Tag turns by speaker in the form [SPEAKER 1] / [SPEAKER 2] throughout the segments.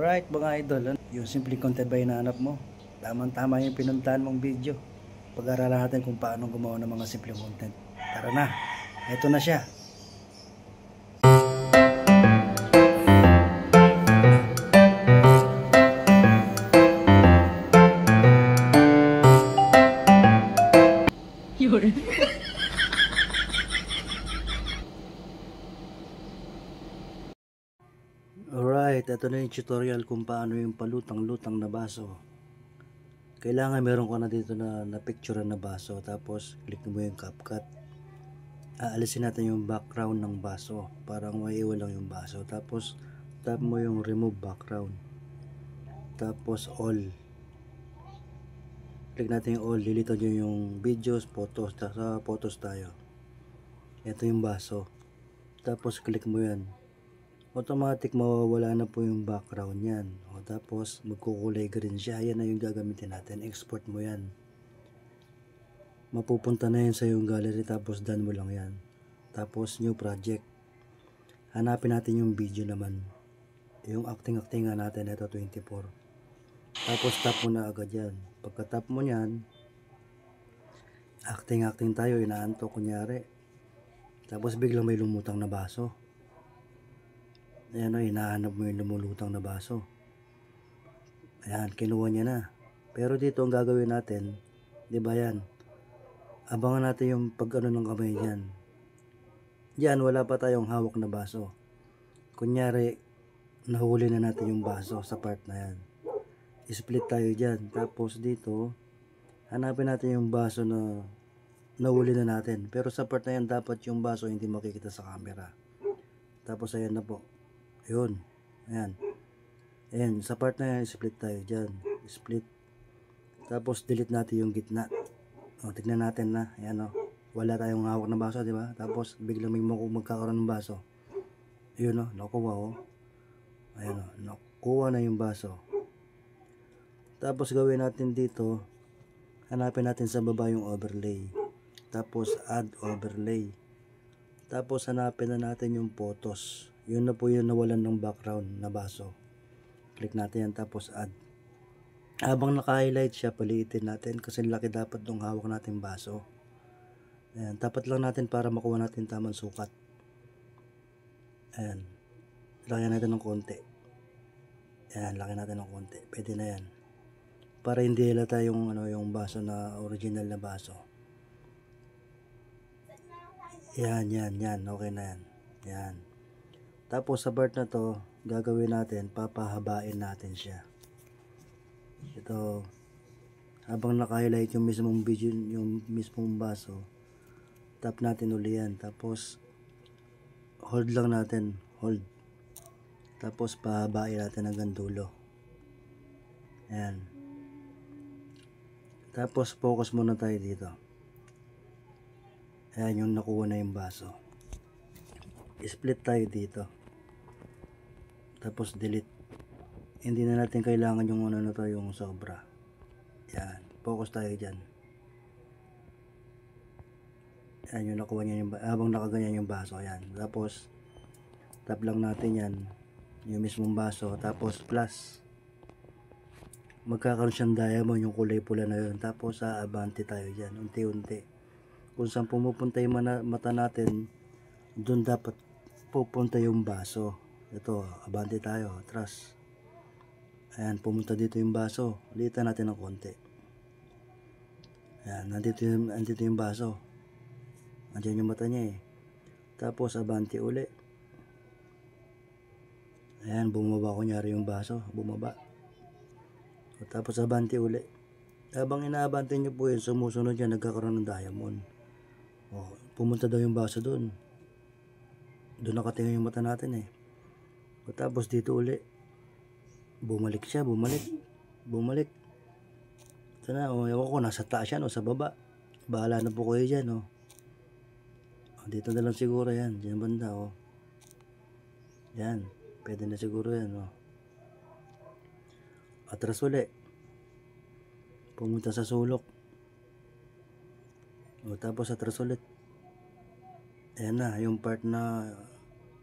[SPEAKER 1] Alright mga idol, yung simple content ba hinahanap mo? Tamang-tama yung pinuntahan mong video. Pag-aralan natin kung paano gumawa ng mga simple content. Tara na, eto na siya. Alright, ito na yung tutorial kung paano yung palutang-lutang na baso. Kailangan meron ka na dito na picture na baso, tapos click mo yung CapCut. Aalisin natin yung background ng baso para maiiwan lang yung baso. Tapos tap mo yung remove background, tapos all. Click natin yung all, lilitaw nyo yung videos, photos. Sa photos tayo, ito yung baso, tapos click mo yan, automatic mawawala na po yung background yan. Tapos magkukulay green siya. Yan na yung gagamitin natin. Export mo yan, mapupunta na yan sa yung gallery, tapos done mo lang yan. Tapos new project, hanapin natin yung video naman, yung acting-actingan natin. Ito 24, tapos tap mo na agad yan. Pagka tap mo yan, acting tayo, inaantok kunyari, tapos biglang may lumutang na baso. Ayan o, hinahanap mo yung lumulutang na baso. Ayan, kinuha niya na. Pero dito ang gagawin natin, di ba yan, abangan natin yung pag-ano ng kamay niyan. Yan, wala pa tayong hawak na baso. Kunyari, nahuli na natin yung baso sa part na yan. Split tayo dyan. Tapos dito, hanapin natin yung baso na nahuli na natin. Pero sa part na yan, dapat yung baso hindi makikita sa camera. Tapos ayan na po. Ayun. Ayan. Ayan, sa part na yan, split tayo dyan. Split. Tapos delete natin yung gitna. O, tignan natin na. Ayan o. Wala tayong hawak na baso, di ba? Tapos biglang may magkakaroon ng baso. Ayun o, nakuha o. Ayan o, nakuha na yung baso. Tapos gawin natin dito, hanapin natin sa baba yung overlay. Tapos add overlay. Tapos hanapin na natin yung photos. Yun na po yung nawalan ng background na baso. Click natin yan, tapos add. Habang naka-highlight siya, paliitin natin kasi laki dapat ng hawak natin baso. Ayan, tapat lang natin para makuha natin tamang sukat. Ayan, laki natin ng konti. Ayan, laki natin ng konti. Pwede na yan. Para hindi halata yung, yung baso na original na baso. Yan. Okay na yan. Yan. Tapos sa part na to, gagawin natin, papahabain natin siya. Ito, habang naka-highlight yung mismong video, yung mismong baso, tap natin uli yan. Tapos hold lang natin, hold. Tapos pahabain natin hanggang dulo. Ayan. Tapos focus muna tayo dito. Ayan yung nakuha na yung baso. Split tayo dito. Tapos delete. Hindi na natin kailangan yung ano na to, yung sobra. Yan, focus tayo dyan. Yan yung nakuha niya yung, habang nakaganyan yung baso. Yan, tapos tap lang natin yan, yung mismong baso. Tapos plus, magkakaroon siyang diamond, yung kulay pula na yun. Tapos abante tayo dyan, unti-unti. Kung saan pumupunta yung mata natin, doon dapat pupunta yung baso. Ito, abante tayo, atras. Ayan, pumunta dito yung baso. Ulitan natin ng konti. Ayan, nandito yung baso. Andiyan yung mata niya eh. Tapos abante uli. Ayan, bumaba kunyari yung baso. Bumaba. Tapos abante uli. Habang inaabante nyo po yun, sumusunod yan, nagkakaroon ng diamond. O, pumunta daw yung baso doon. Doon nakatingin yung mata natin eh. O, tapos dito uli. Bumalik siya, bumalik. Ito na, ewan ko, nasa taas yan o sa baba. Bahala na po kayo dyan o. Dito na lang siguro yan, dyan banda o. Yan, pwede na siguro yan o. Atras uli. Pumunta sa sulok. O, tapos atras ulit. Ayan na, yung part na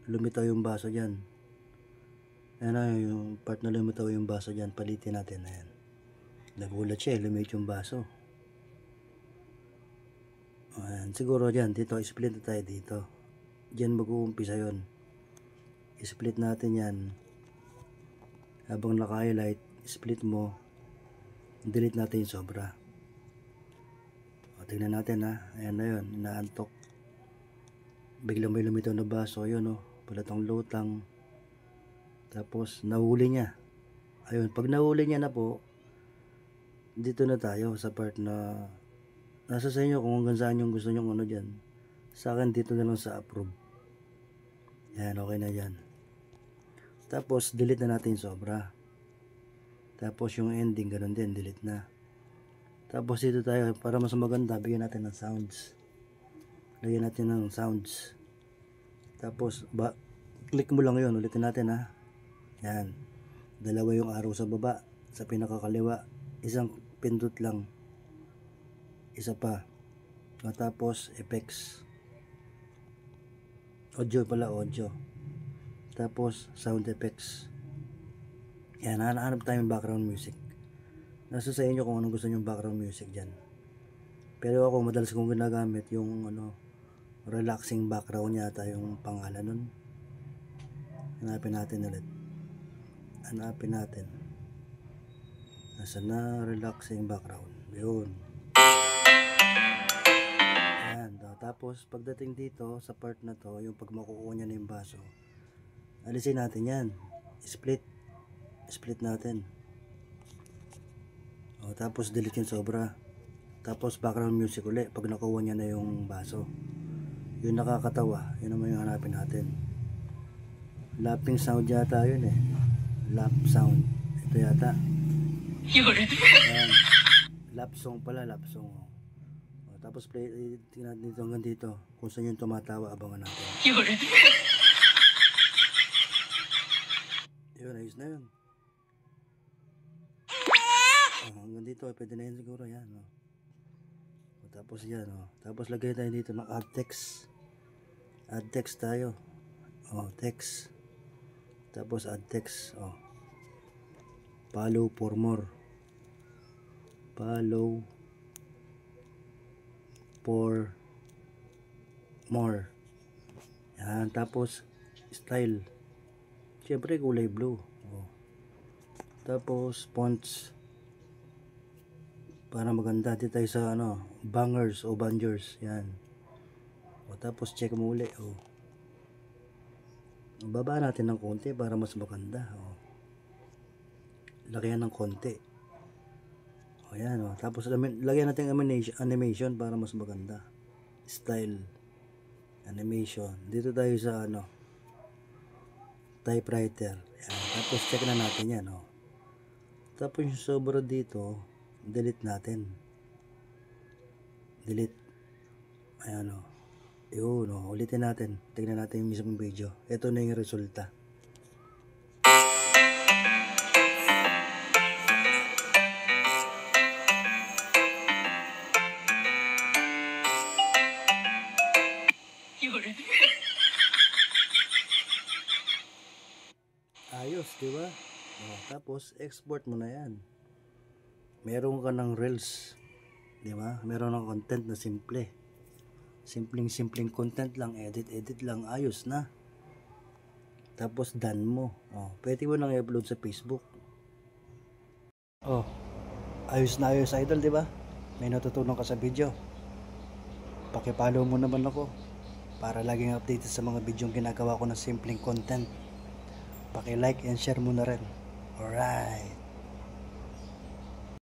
[SPEAKER 1] lumitaw yung baso dyan. Ayan na, yung part na lumitaw yung baso dyan, palitin natin. Ayan. Nagulat siya, lumit yung baso. Ayan, siguro dyan, dito, split na tayo dito. Dyan mag-uumpisa yun. Split natin yan. Habang naka-highlight, split mo, delete natin yung sobra. O, tingnan natin ha. Ayan na yun, inaantok. Biglang may lumitaw na baso, yun o, palatang lutang. Tapos, nahuli niya. Ayun, pag nahuli niya na po, dito na tayo sa part na nasa sa inyo kung hanggang saan yung gusto nyo ano dyan. Sa akin, dito na lang sa approve. Yan, okay na yan. Tapos, delete na natin yung sobra. Tapos, yung ending, ganun din, delete na. Tapos, dito tayo, para mas maganda, bigyan natin ng sounds. Lagyan natin ng sounds. Tapos, click mo lang yun, ulitin natin ha. Yan. Dalawa yung arrow sa baba, sa pinakakaliwa. Isang pindot lang. Isa pa. Tapos, effects. Audio pala, audio. Tapos, sound effects. Yan, hanap tayo ng background music. Nasa sa inyo kung anong gusto nyo background music dyan. Pero ako, madalas kong ginagamit yung relaxing background yata yung pangalan nun. Hanapin natin ulit. Hanapin natin. Nasa na relaxing background. Yun. Ayan. Tapos, pagdating dito, sa part na to, yung pag makukuha niya na yung baso, alisin natin yan. Split. Split natin. O, tapos, delete yung sobra. Tapos, background music ulit pag nakuha niya na yung baso. Yung nakakatawa, yun naman yung hanapin natin. Lapping sound yata yun eh. Lap sound. Ito yata. Ayan. Lap song pala, lap song. O, tapos play, tingnan natin dito hanggang dito. Kung saan yung tumatawa, abangan natin. Yun, ayos na yun. O, hanggang dito, pwede na yun siguro. Yan, o. O, tapos yan, o. Tapos lagay tayo dito ng add text. Add text tayo. O, text. Tapos add text. O. Follow for more. Follow for more. Yan. Tapos style. Siyempre kulay blue. O. Tapos fonts. Para maganda. Dito tayo sa bangers o bangers. Yan. O. Tapos check mo uli. O. Baba natin ng konti para mas maganda. O. Lagyan ng konti. O yan o. Tapos lagyan natin animation para mas maganda. Style. Animation. Dito tayo sa typewriter. Yan. Tapos check na natin yan o. Tapos yung sobra dito, delete natin. Delete. Ayan o. Yun o. Ulitin natin. Tignan natin yung mismong video. Ito na yung resulta. Ayos, diba? O, tapos, export mo na yan. Meron ka ng reels. Diba? Meron ng content na simple. Simpleng content lang. Edit lang. Ayos na. Tapos, done mo. O, pwede mo nang i-upload sa Facebook. O, ayos na ayos, idol, diba? May natutunan ka sa video. Pakipollow mo naman ako para laging updated sa mga video ginagawa ko ng simpleng content. Paki-like and share mo na rin. Alright.